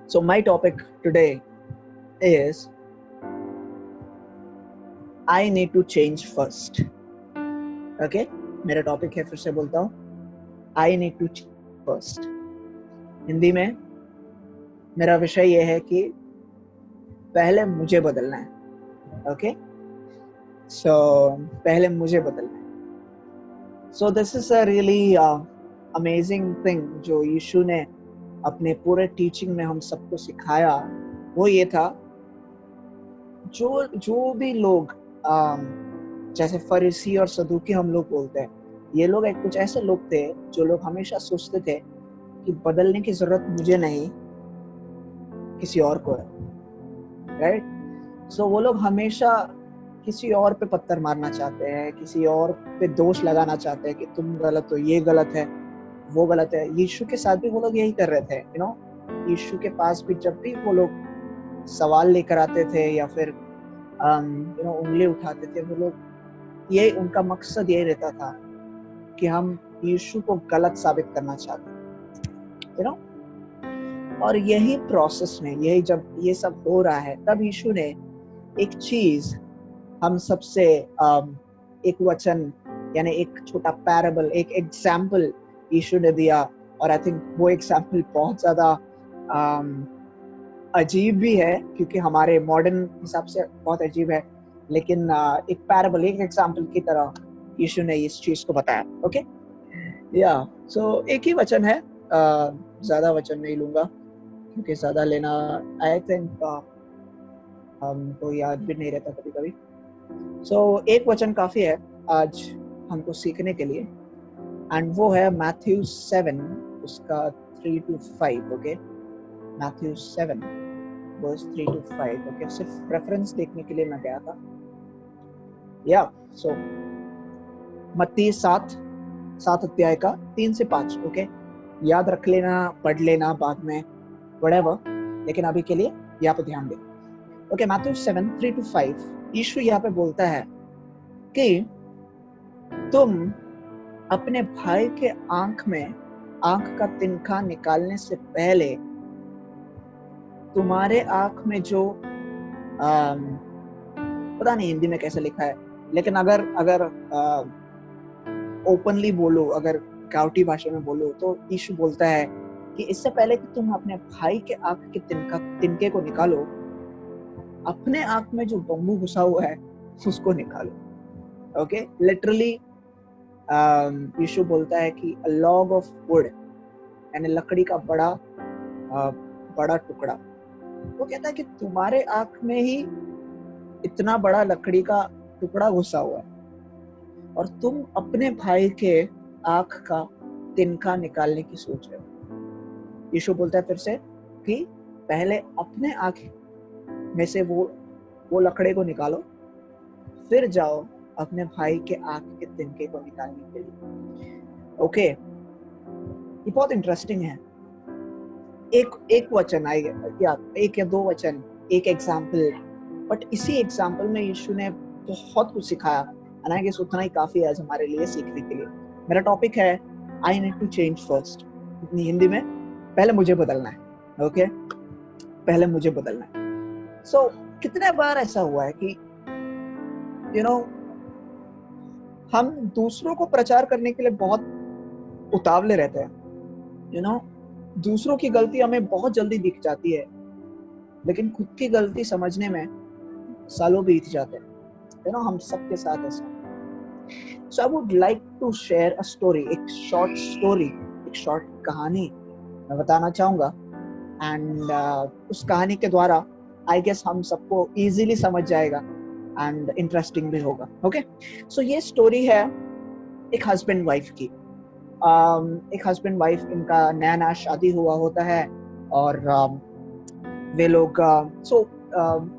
So my topic today is I need to change first. Okay? मेरा topic है, फिर से बोलता हूँ, I need to change first. Hindi में मेरा विषय ये है कि पहले मुझे बदलना है. Okay? So पहले मुझे बदलना है. So this is a really amazing thing जो यीशु ने अपने पूरे टीचिंग में हम सबको सिखाया. वो ये था, जो भी लोग जैसे फरीसी और सदूकी हम लोग बोलते हैं, ये लोग एक कुछ ऐसे लोग थे जो लोग हमेशा सोचते थे कि बदलने की जरूरत मुझे नहीं, किसी और को है. राइट? सो वो लोग हमेशा किसी और पे पत्थर मारना चाहते हैं, किसी और पे दोष लगाना चाहते हैं कि तुम गलत हो, ये गलत है, वो गलत है. यीशु के साथ भी वो लोग यही कर रहे थे. यीशु के पास भी जब भी वो लोग सवाल लेकर आते थे या फिर उंगली उठाते थे, वो लोग ये उनका मकसद यही रहता था कि हम यीशु को गलत साबित करना चाहते हैं. और यही प्रोसेस में, यही जब ये सब हो रहा है, तब यीशु ने एक चीज हम सबसे एक वचन यानी एक छोटा पैराबल, एक एग्जाम्पल यीशु ने दिया. और आई थिंक वो एग्जाम्पल बहुत ज्यादा अजीब भी है क्योंकि हमारे मॉडर्न हिसाब से बहुत अजीब है, लेकिन एक पैराबल, एक एग्जाम्पल की तरह यीशु ने इस चीज को बताया. ओके या सो एक ही वचन है, ज्यादा वचन नहीं लूंगा क्योंकि ज्यादा लेना आई थिंक हमको याद भी नहीं रहता कभी कभी. सो एक वचन काफी है आज हमको सीखने के लिए, एंड वो है मैथ्यू 7 उसका 3 to 5. Okay, Matthew 7 verse 3 to 5. Okay, सिर्फ रेफरेंस देखने के लिए मैं गया था. या सो मत्ती 7 अध्याय का 3 से 5. ओके, याद रख लेना, पढ़ लेना बाद में, व्हाटएवर, लेकिन अभी के लिए यहाँ पे ध्यान दे. Okay, Matthew 7 3 to 5. यीशु यहाँ पे बोलता है कि तुम अपने भाई के आंख का तिनका निकालने से पहले तुम्हारे आंख में जो पता नहीं हिंदी में कैसे लिखा है, लेकिन अगर ओपनली बोलो, अगर गावटी भाषा में बोलो, तो यीशु बोलता है कि इससे पहले कि तुम अपने भाई के आंख के तिनके को निकालो, अपने आंख में जो बम्बू घुसा हुआ है उसको निकालो. ओके, लिटरली यीशु बोलता है कि a log of wood, यानी लकड़ी का बड़ा टुकड़ा. वो कहता है कि तुम्हारे आंख में ही इतना बड़ा लकड़ी का टुकड़ा घुसा हुआ है और तुम अपने भाई के आंख का तिनका निकालने की सोच रहे हो. यीशु बोलता है फिर से कि पहले अपने आंख में से वो लकड़े को निकालो, फिर जाओ अपने भाई के आंख के तिनके को निकालने के लिए. ओके, ये बहुत इंटरेस्टिंग है. एक वचन आएगा, एक या दो वचन, एक एग्जाम्पल, बट इसी एग्जाम्पल में यीशु ने बहुत कुछ सिखाया. एंड आई गेस उतना ही काफी है आज हमारे लिए सीखने के लिए. मेरा टॉपिक है I need to change first. Hindi में पहले मुझे बदलना है. ओके, पहले मुझे बदलना है. सो कितने बार ऐसा हुआ है कि हम दूसरों को प्रचार करने के लिए बहुत उतावले रहते हैं. दूसरों की गलती हमें बहुत जल्दी दिख जाती है, लेकिन खुद की गलती समझने में सालों बीत जाते हैं. हम सबके साथ ऐसा. So I would like to share a story, एक शॉर्ट कहानी मैं बताना चाहूंगा. एंड उस कहानी के द्वारा आई गेस हम सबको इजीली समझ जाएगा एंड इंटरेस्टिंग भी होगा. ओके, सो ये स्टोरी है एक हस्बैंड वाइफ की. एक हस्बैंड वाइफ, इनका नया शादी हुआ होता है और वे लोग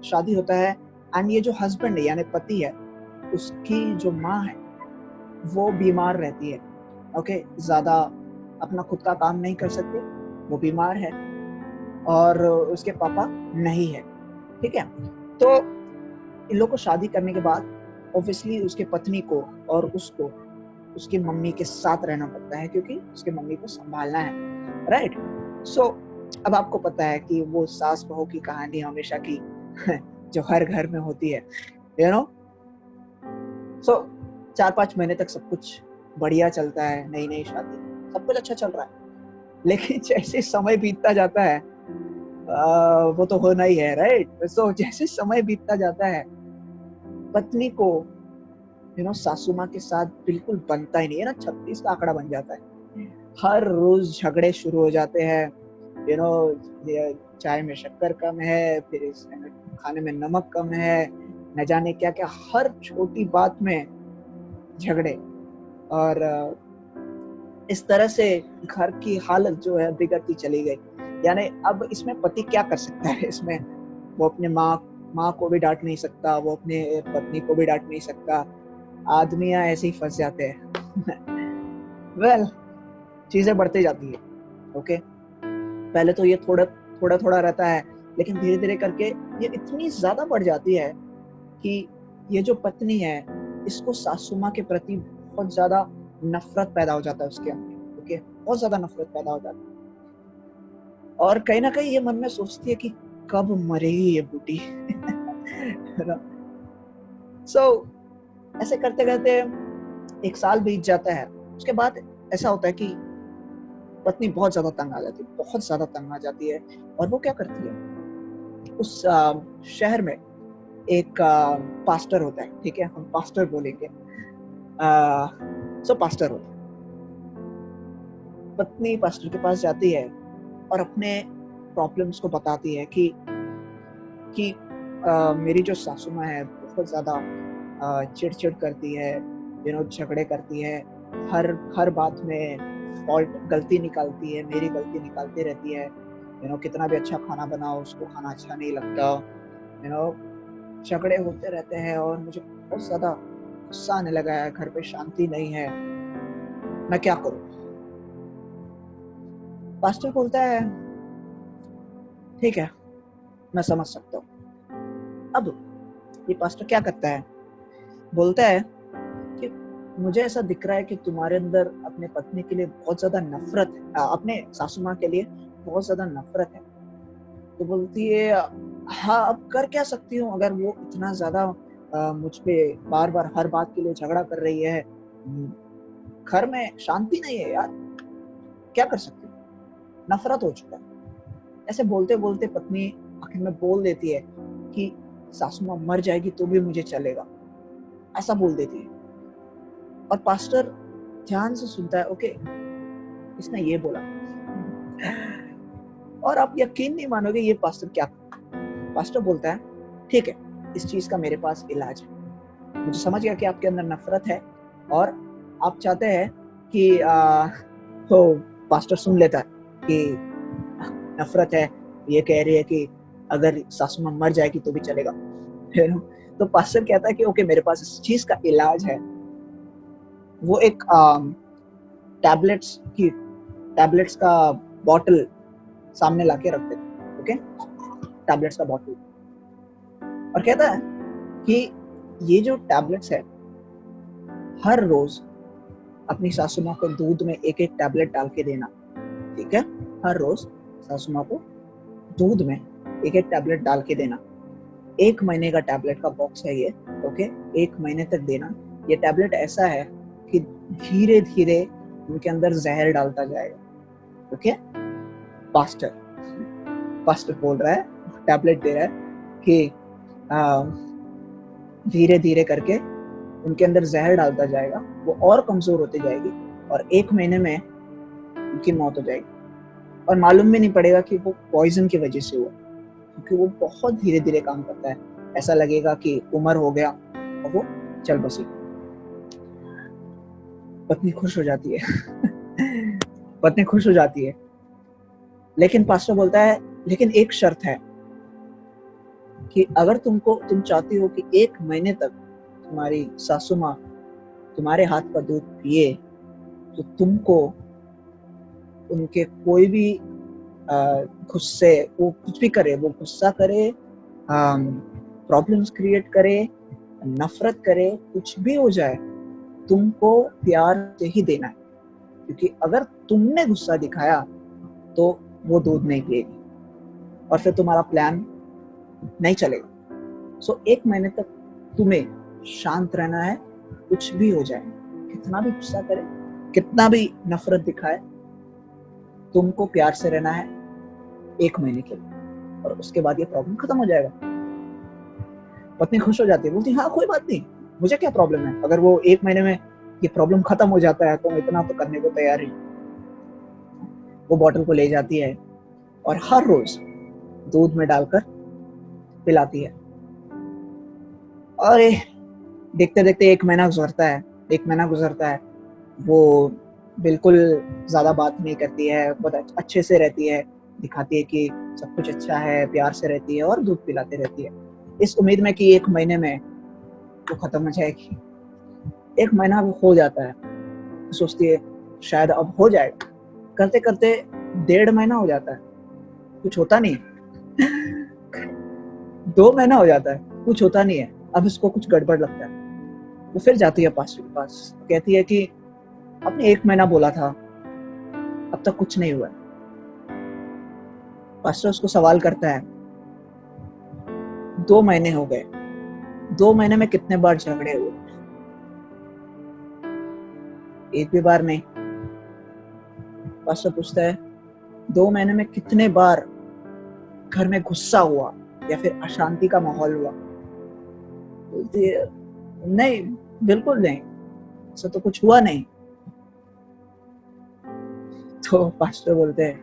शादी होता है. एंड ये जो हस्बैंड है यानी पति है, उसकी जो माँ है वो बीमार रहती है. ओके, ज्यादा अपना खुद का काम नहीं कर सकती, वो बीमार है और उसके पापा नहीं है. ठीक है, तो इन लोग को शादी करने के बाद ऑब्वियसली उसके पत्नी को और उसको उसकी मम्मी के साथ रहना पड़ता है क्योंकि उसके मम्मी को संभालना है. राइट? सो अब आपको पता है कि वो सास बहू की कहानी हमेशा की जो हर घर में होती है, यू नो। सो 4-5 महीने तक सब कुछ बढ़िया चलता है, नई-नई शादी, सब कुछ अच्छा चल रहा है। लेकिन जैसे समय बीतता जाता है, वो तो होना ही है, राइट? सो जैसे समय बीतता जाता है, पत्नी को सासू माँ के साथ बिल्कुल बनता ही नहीं है ना, 36 का आंकड़ा बन जाता है। हर रोज झगड़े शुरू हो जाते हैं, यू नो चाय में शक्कर कम है, फिर इस खाने में नमक कम है, न जाने क्या क्या, हर छोटी बात में झगड़े। और इस तरह से घर की हालत जो है बिगड़ती चली गई। यानी अब इसमें पति क्या कर सकता है? इसमें वो अपने माँ को भी डांट नहीं सकता, वो अपने पत्नी को भी डांट नहीं सकता। आदमियां ऐसे ही फंस जाते हैं। वेल, चीजें बढ़ती जाती है। ओके, पहले तो ये थोड़ा थोड़ा थोड़ा रहता है, लेकिन धीरे धीरे करके ये इतनी ज्यादा बढ़ जाती है कि ये जो पत्नी है, इसको सासू माँ के प्रति बहुत ज्यादा नफरत पैदा हो जाता है उसके अंदर। ओके, बहुत ज्यादा नफरत पैदा हो जाती है, और कहीं ना कहीं ये मन में सोचती है कि कब मरेगी ये बूटी। सो ऐसे करते करते 1 साल बीत जाता है। उसके बाद ऐसा होता है कि पत्नी बहुत ज्यादा तंग आ जाती है, बहुत ज्यादा तंग आ जाती है। और वो क्या करती है, उस शहर में एक पास्टर होता है, ठीक है, हम पास्टर बोलेंगे। सो पास्टर होता है, पत्नी पास्टर के पास जाती है और अपने प्रॉब्लम्स को बताती है कि मेरी जो सासू माँ है बहुत ज्यादा चिड़चिड़ करती है, झगड़े करती है, हर बात में फॉल्ट, गलती निकालती है, मेरी गलती निकालती रहती है। कितना भी अच्छा खाना बनाओ उसको खाना अच्छा नहीं लगता। झगड़े होते रहते हैं और मुझे बहुत ज्यादा गुस्सा आने लगा है, घर पे शांति नहीं है, मैं क्या करूं? पास्टर बोलता है ठीक है, मैं समझ सकता हूँ। अब ये पास्टर क्या करता है, बोलता है कि मुझे ऐसा दिख रहा है कि तुम्हारे अंदर अपने पत्नी के लिए बहुत ज्यादा नफरत है, अपने सासू माँ के लिए बहुत ज्यादा नफरत है। तो बोलती है हाँ, अब कर क्या सकती हूँ, अगर वो इतना ज्यादा मुझ पे बार बार हर बात के लिए झगड़ा कर रही है, घर में शांति नहीं है यार, क्या कर सकती हूँ, नफरत हो चुका है। ऐसे बोलते बोलते पत्नी आखिर में बोल देती है कि सासू माँ मर जाएगी तो भी मुझे चलेगा, ऐसा बोल देती है। और पास्टर ध्यान से सुनता है, ओके इसने ये बोला। और आप यकीन नहीं मानोगे ये पास्टर क्या करता। पास्टर बोलता है ठीक है, इस चीज का मेरे पास इलाज है। मुझे समझ गया कि आपके अंदर नफरत है और आप चाहते हैं कि तो पास्टर सुन लेता है कि नफरत है, ये कह रही है कि अगर सासू माँ मर जाएगी तो भी चलेगा। तो पास्टर कहता है कि ओके मेरे पास इस चीज का इलाज है। वो एक टैबलेट्स का बॉटल सामने लाके रख देता, ओके, टैबलेट्स का बॉटल, और कहता है कि ये जो टैबलेट्स है, हर रोज अपनी सासू माँ को दूध में एक एक टैबलेट डाल के देना, ठीक है, हर रोज सासू माँ को दूध में एक एक टैबलेट डाल के देना। 1 महीने का टैबलेट का बॉक्स है ये, ओके, 1 महीने तक देना। ये टैबलेट ऐसा है कि धीरे धीरे उनके अंदर जहर डालता जाएगा, ओके। पास्टर बोल रहा है, टैबलेट दे रहा है कि धीरे धीरे करके उनके अंदर जहर डालता जाएगा, वो और कमजोर होती जाएगी और 1 महीने में उनकी मौत हो जाएगी। और मालूम भी नहीं पड़ेगा कि वो पॉइजन की वजह से हुआ, क्योंकि वो बहुत धीरे धीरे काम करता है। ऐसा लगेगा कि उम्र हो गया और वो चल बसी। पत्नी खुश हो जाती है। पत्नी खुश हो जाती है, लेकिन पास्टर बोलता है लेकिन एक शर्त है कि अगर तुम चाहती हो कि 1 महीने तक तुम्हारी सासू माँ तुम्हारे हाथ का दूध पिए, तो तुमको उनके कोई भी गुस्से, वो कुछ भी करे, वो गुस्सा करे, प्रॉब्लम्स क्रिएट करे, नफरत करे, कुछ भी हो जाए, तुमको प्यार से ही देना है। क्योंकि अगर तुमने गुस्सा दिखाया तो वो दूध नहीं पिएगी और फिर तुम्हारा प्लान नहीं चलेगा। सो 1 महीने तक तुम्हें शांत रहना है, कुछ भी हो जाए, कितना भी गुस्सा करे, कितना भी नफरत दिखाए, तुमको प्यार से रहना है 1 महीने के लिए, और उसके बाद ये प्रॉब्लम खत्म हो जाएगा। पत्नी खुश हो जाती है, बोलती हाँ कोई बात नहीं, मुझे क्या प्रॉब्लम है, अगर वो 1 महीने में ये प्रॉब्लम खत्म हो जाता है तो इतना तो करने को तैयार ही। वो बॉटल को ले जाती है और हर रोज दूध में डालकर पिलाती है। और देखते देखते 1 महीना गुजरता है। 1 महीना गुजरता है, वो बिल्कुल ज्यादा बात नहीं करती है, बहुत अच्छे से रहती है, दिखाती है कि सब कुछ अच्छा है, प्यार से रहती है और दूध पिलाती रहती है, इस उम्मीद में कि 1 महीने में वो खत्म हो जाएगी। 1 महीना वो हो जाता है, सोचती है शायद अब हो जाएगा, करते करते 1.5 महीना हो जाता है, कुछ होता नहीं। 2 महीना हो जाता है, कुछ होता नहीं है। अब इसको कुछ गड़बड़ लगता है, वो फिर जाती है पास्टर के पास, कहती है कि आपने 1 महीना बोला था, अब तक कुछ नहीं हुआ। पास्टर उसको सवाल करता है, 2 महीने हो गए, 2 महीने में कितने बार झगड़े हुए? एक भी बार नहीं। पास्टर पूछता है, 2 महीने में कितने बार घर में गुस्सा हुआ या फिर अशांति का माहौल हुआ? बोलती है, नहीं, बिल्कुल नहीं, ऐसा तो कुछ हुआ नहीं। तो पास्टर बोलते हैं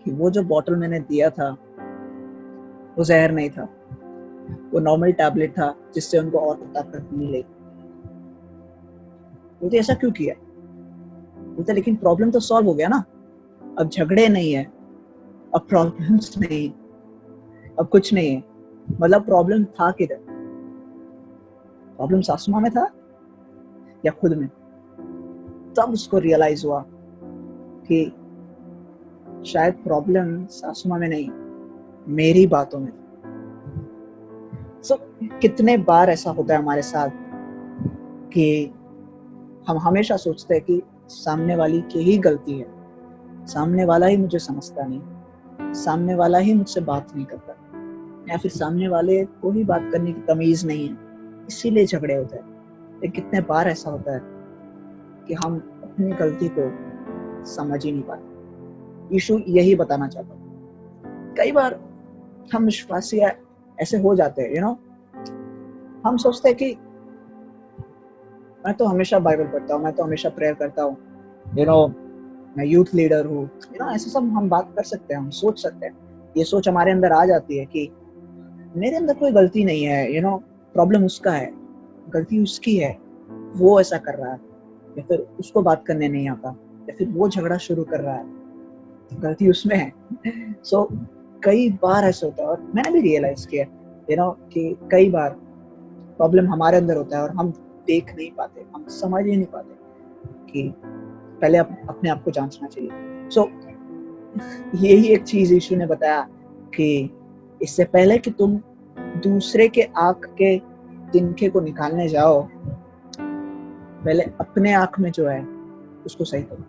कि वो जो बॉटल मैंने दिया था वो जहर नहीं था, वो नॉर्मल टैबलेट था जिससे उनको और ताकत मिलेगी। बोलते ऐसा क्यों किया? बोलते लेकिन प्रॉब्लम तो सॉल्व हो गया ना, अब झगड़े नहीं है, अब प्रॉब्लम्स नहीं, अब कुछ नहीं है। मतलब प्रॉब्लम था किधर? प्रॉब्लम सासू माँ में था या खुद में? तब उसको रियलाइज हुआ कि शायद प्रॉब्लम सासू माँ में नहीं, मेरी बातों में। सो कितने बार ऐसा होता है हमारे साथ कि हम हमेशा सोचते हैं कि सामने वाली की ही गलती है, सामने वाला ही मुझे समझता नहीं, सामने वाला ही मुझसे बात नहीं करता, या फिर सामने वाले को ही बात करने की तमीज नहीं है, इसीलिए झगड़े होते हैं। लेकिन कितने बार ऐसा होता है कि हम अपनी गलती को समझ ही नहीं पाते। यीशु यही बताना चाहता है। कई बार हम विश्वासी ऐसे हो जाते हैं, हम सोचते हैं कि मैं तो हमेशा बाइबल पढ़ता हूँ, मैं तो हमेशा प्रेयर करता हूँ, मैं यूथ लीडर हूँ, ऐसे सब हम बात कर सकते हैं, हम सोच सकते हैं। ये सोच हमारे अंदर आ जाती है कि मेरे अंदर कोई गलती नहीं है, प्रॉब्लम उसका है, गलती उसकी है, वो ऐसा कर रहा है, या फिर उसको बात करने नहीं आता, या फिर वो झगड़ा शुरू कर रहा है, गलती उसमें है। सो कई बार ऐसा होता है, और मैंने भी रियलाइज किया कि कई बार प्रॉब्लम हमारे अंदर होता है और हम देख नहीं पाते, हम समझ ही नहीं पाते कि पहले अपने आप को जांचना चाहिए। सो यही एक चीज यीशु ने बताया कि इससे पहले कि तुम दूसरे के आंख के तिनके को निकालने जाओ, पहले अपने आंख में जो है उसको सही करो।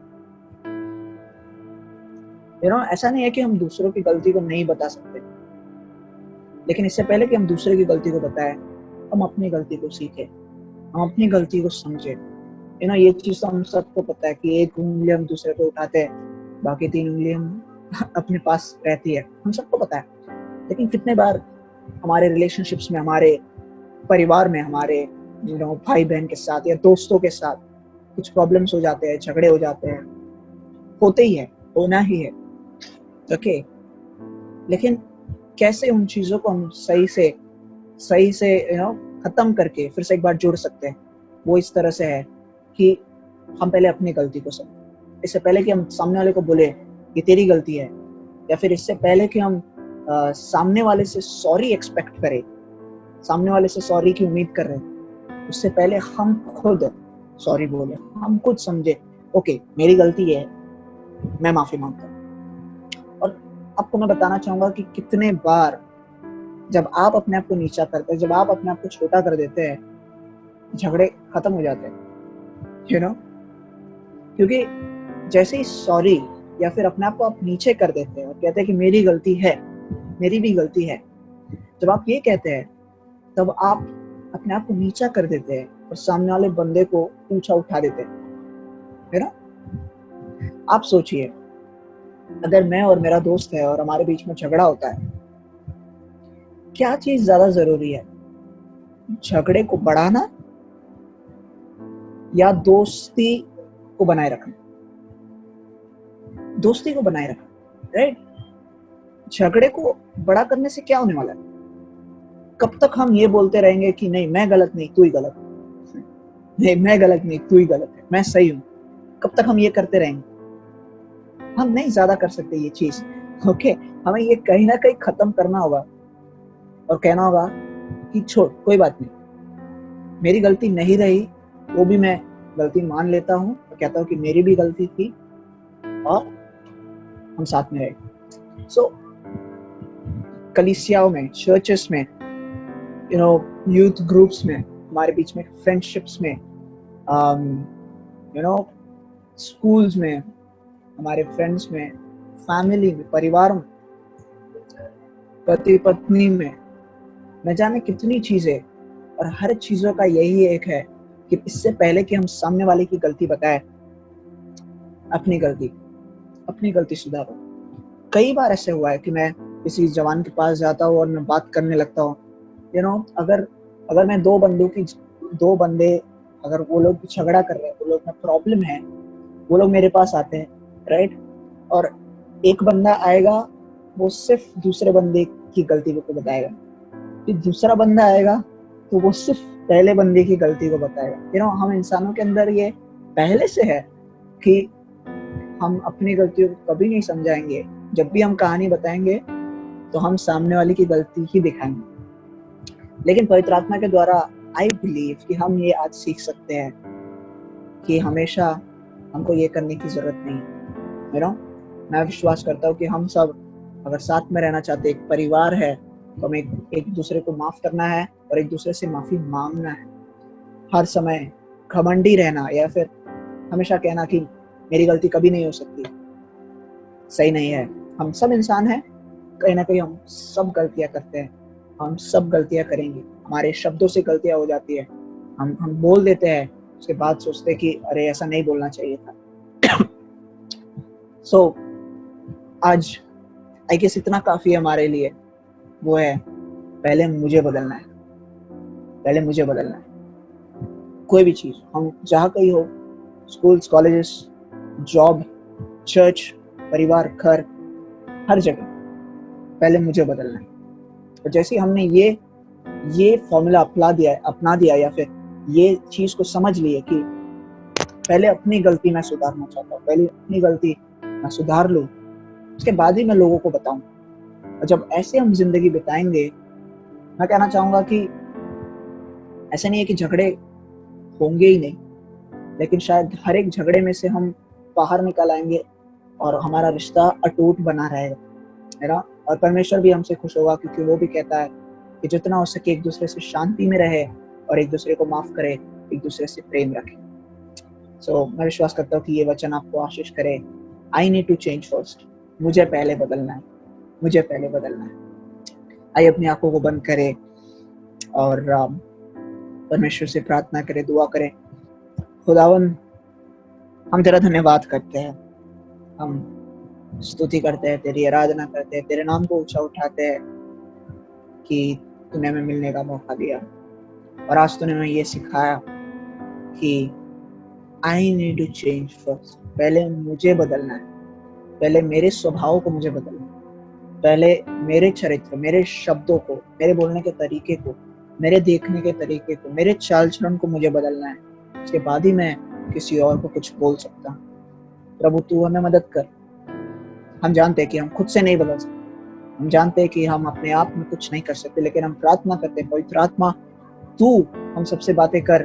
ऐसा नहीं है कि हम दूसरों की गलती को नहीं बता सकते, लेकिन इससे पहले कि हम दूसरे की गलती को बताएं, हम अपनी गलती को सीखें, हम अपनी गलती को समझे। ये चीज तो हम सबको पता है कि एक उंगली हम दूसरे को उठाते हैं, बाकी 3 उंगली हम अपने पास रहती है, हम सबको पता है। लेकिन कितने बार हमारे रिलेशनशिप्स में, हमारे परिवार में, हमारे भाई बहन के साथ या दोस्तों के साथ कुछ प्रॉब्लम्स हो जाते हैं, झगड़े हो जाते हैं, होते ही है, होना ही है, ओके। लेकिन कैसे उन चीजों को हम सही से खत्म करके फिर से एक बार जुड़ सकते हैं, वो इस तरह से है कि हम पहले अपनी गलती को समझें। इससे पहले कि हम सामने वाले को बोले कि तेरी गलती है, या फिर इससे पहले कि हम सामने वाले से सॉरी एक्सपेक्ट करें, सामने वाले से सॉरी की उम्मीद कर रहे हैं, उससे पहले हम खुद सॉरी बोले, हम खुद समझे ओके मेरी गलती है, मैं माफी मांगता हूँ। और आपको मैं बताना चाहूंगा कि कितने बार जब आप अपने आप को नीचा करते हैं, जब आप अपने आप को छोटा कर देते हैं, झगड़े खत्म हो जाते हैं, क्योंकि जैसे ही सॉरी या फिर अपने आप को आप नीचे कर देते हैं और कहते हैं कि मेरी गलती है, मेरी भी गलती है। जब आप ये कहते हैं तब आप अपने आप को नीचा कर देते हैं और सामने वाले बंदे को ऊंचा उठा देते हैं, है ना। आप सोचिए, अगर मैं और मेरा दोस्त है और हमारे बीच में झगड़ा होता है, क्या चीज ज्यादा जरूरी है, झगड़े को बढ़ाना या दोस्ती को बनाए रखना? दोस्ती को बनाए रखना, राइट। झगड़े को बड़ा करने से क्या होने वाला है? कब तक हम ये बोलते रहेंगे कि नहीं मैं गलत नहीं तू ही गलत है, नहीं मैं गलत नहीं तू ही गलत है, मैं सही हूं? कब तक हम ये करते रहेंगे? हम नहीं ज्यादा कर सकते ये चीज, ओके। हमें ये कहीं ना कहीं खत्म करना होगा और कहना होगा कि छोड़, कोई बात नहीं, मेरी गलती नहीं रही वो भी मैं गलती मान लेता हूँ और कहता हूँ कि मेरी भी गलती थी और हम साथ में रहे। सो कलीसियाओं में, चर्चेस में, यूथ ग्रुप्स में, हमारे बीच में फ्रेंडशिप्स में, स्कूल्स में, हमारे फ्रेंड्स में, फैमिली में, परिवार में, पति पत्नी में, न जाने कितनी चीजें, और हर चीजों का यही एक है कि इससे पहले कि हम सामने वाले की गलती बताएं, अपनी गलती सुधारो। कई बार ऐसे हुआ है कि मैं किसी जवान के पास जाता हूँ और मैं बात करने लगता हूँ, अगर मैं दो बंदे अगर वो लोग झगड़ा कर रहे हैं, वो लोग में प्रॉब्लम है, वो लोग मेरे पास आते हैं, राइट। और एक बंदा आएगा, वो सिर्फ दूसरे बंदे की गलती को बताएगा, फिर दूसरा बंदा आएगा तो वो सिर्फ पहले बंदे की गलती को बताएगा। हम इंसानों के अंदर ये पहले से है कि हम अपनी गलतियों को कभी नहीं समझाएंगे। जब भी हम कहानी बताएंगे तो हम सामने वाले की गलती ही दिखाएंगे। लेकिन पवित्र आत्मा के द्वारा आई बिलीव कि हम ये आज सीख सकते हैं कि हमेशा हमको ये करने की जरूरत नहीं। मैं विश्वास करता हूँ कि हम सब अगर साथ में रहना चाहते, एक परिवार है, तो हमें एक दूसरे को माफ करना है और एक दूसरे से माफी मांगना है। हर समय घमंडी रहना या फिर हमेशा कहना कि मेरी गलती कभी नहीं हो सकती, सही नहीं है। हम सब इंसान हैं, कहीं ना कहीं हम सब गलतियां करते हैं, हम सब गलतियां करेंगे, हमारे शब्दों से गलतियां हो जाती है, हम बोल देते हैं, उसके बाद सोचते कि अरे ऐसा नहीं बोलना चाहिए था। सो आज आई गेस इतना काफी है हमारे लिए, वो है पहले मुझे बदलना है, पहले मुझे बदलना है। कोई भी चीज, हम जहाँ कहीं हो, स्कूल्स, कॉलेजेस, जॉब, चर्च, परिवार, घर, हर जगह पहले मुझे बदलना है। और जैसे हमने ये फॉर्मूला अपना दिया या फिर ये चीज को समझ लिए कि पहले अपनी गलती मैं सुधारना चाहता हूँ, पहले अपनी गलती मैं सुधार लूँ, उसके बाद ही मैं लोगों को बताऊं। और जब ऐसे हम जिंदगी बिताएंगे, मैं कहना चाहूंगा कि ऐसा नहीं है कि झगड़े होंगे ही नहीं, लेकिन शायद हर एक झगड़े में से हम बाहर निकल आएंगे और हमारा रिश्ता अटूट बना रहेगा, है ना। और परमेश्वर भी हमसे खुश होगा, क्योंकि वो भी कहता है कि जितना हो सके एक दूसरे से शांति में रहे और एक दूसरे को माफ करे, एक दूसरे से प्रेम रखे। सो मैं विश्वास करता हूँ कि ये वचन आपको आशीष करे। I need to change first, मुझे पहले बदलना है, मुझे पहले बदलना है। आइए अपनी आंखों को बंद करें और परमेश्वर से प्रार्थना करें, दुआ करें। खुदावन, हम तेरा धन्यवाद करते हैं, हम स्तुति करते हैं, तेरी आराधना करते हैं, तेरे नाम को ऊंचा उठाते हैं कि तूने हमें मिलने का मौका दिया। और आज तूने हमें ये सिखाया कि I need to change first, पहले मुझे बदलना है, पहले मेरे स्वभाव को मुझे बदलना है, पहले मेरे चरित्र, मेरे शब्दों को, मेरे बोलने के तरीके को, मेरे देखने के तरीके को, मेरे चाल चलन को मुझे बदलना है। उसके बाद ही मैं किसी और को कुछ बोल सकता हूँ। प्रभु तू हमें मदद कर। हम जानते हैं कि हम खुद से नहीं बदल सकते, हम जानते हैं कि हम अपने आप में कुछ नहीं कर सकते, लेकिन हम प्रार्थना करते हैं पवित्र आत्मा तू हम सबसे बातें कर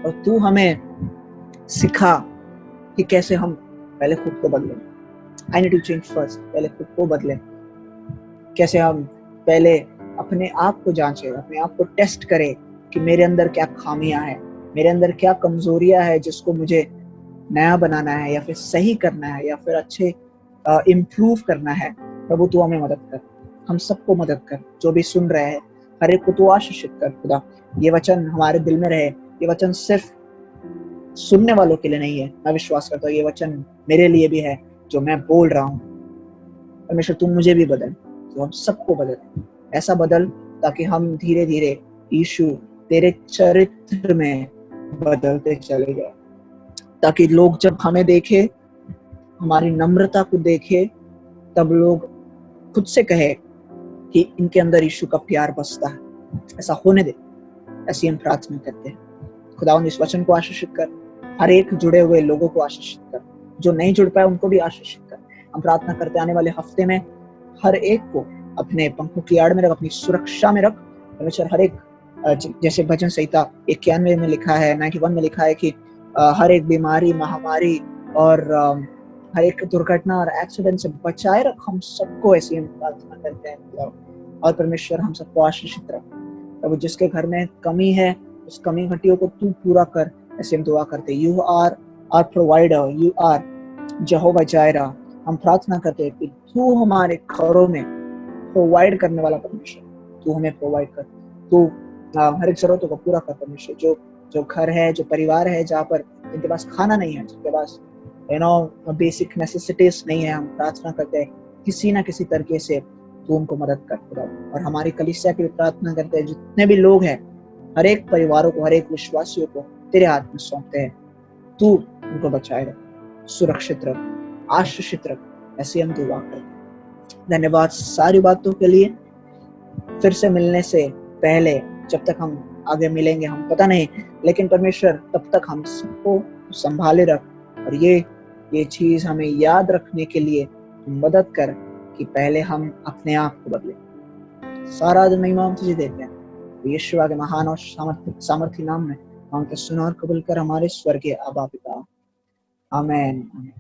और तू हमें सिखा कि कैसे हम पहले खुद को बदलें। I need to change first, पहले खुद को बदलें। कैसे हम पहले अपने आप को जांचें, अपने आप को टेस्ट करें कि मेरे अंदर क्या खामियां हैं, मेरे अंदर क्या कमजोरियां हैं जिसको मुझे नया बनाना है या फिर सही करना है या फिर अच्छे इम्प्रूव करना है, प्रभु तू हमें मदद कर, हम सबको मदद कर, जो भी सुन रहे हैं हर एक को तू आशीषित कर खुदा। ये वचन हमारे दिल में रहे, ये वचन सिर्फ सुनने वालों के लिए नहीं है, मैं विश्वास करता हूँ ये वचन मेरे लिए भी है जो मैं बोल रहा हूँ। परमेश्वर तू मुझे भी बदल, तो हम सबको बदल, ऐसा बदल ताकि हम धीरे धीरे यीशु तेरे चरित्र में बदलते चले जाए, ताकि लोग जब हमें देखे, हमारी नम्रता को देखे, तब लोग खुद से कहे कि इनके अंदर यीशु का प्यार बसता है। ऐसा होने दे, ऐसी हम प्रार्थना करते हैं। खुदावंद इस वचन को आशीषित कर, हर एक जुड़े हुए लोगों को आशीषित कर, जो नहीं जुड़ पाए उनको भी आशीषित कर। हम प्रार्थना करते आने वाले हफ्ते में हर एक को अपने पंखों की आड़ में रख, अपनी सुरक्षा में रख। परमेश्वर हर एक, जैसे भजन संहिता 91 में लिखा है, 91 में लिखा है कि हर एक बीमारी, महामारी और हर एक दुर्घटना और एक्सीडेंट से बचाए रख हम सबको, ऐसी हम प्रार्थना करते हैं। और परमेश्वर हम सबको आशीषित रख प्रभु, जिसके घर में कमी है उस कमी घटियों को तू पूरा कर, ऐसे हम दुआ करते। You are our provider, you are Jehovah Jireh. हम प्रार्थना करते हैं कि तू हमारे घरों में प्रोवाइड करने वाला परमेश्वर, तू हमें प्रोवाइड कर, तू हर एक जरूरतों को पूरा कर परमेश्वर। जो घर है, जो परिवार है जहाँ पर जिनके पास खाना नहीं है, जिनके पास बेसिक नेसेसिटीज नहीं है, हम प्रार्थना करते हैं किसी ना किसी तरीके से तू उनको मदद कर खुदा। और हमारी कलीसिया की भी प्रार्थना करते हैं, जितने भी लोग हैं हर एक परिवारों को, हर एक विश्वासियों को तेरे हाथ में सौंपते हैं, तू उनको बचाए रख, सुरक्षित रख, आशीषित रख, ऐसे हम दुआ करते हैं। धन्यवाद सारी बातों के लिए। फिर से मिलने से पहले, जब तक हम आगे मिलेंगे हम पता नहीं, लेकिन परमेश्वर तब तक हम सबको संभाले रख, और ये चीज हमें याद रखने के लिए मदद कर कि पहले हम अपने आप को बदले। सारा महिमा हम तुझे देते हैं, यीशु के महान और सामर्थी नाम में मांगते सुन और कबूल कर हमारे स्वर्गीय आबा पिता। आमीन।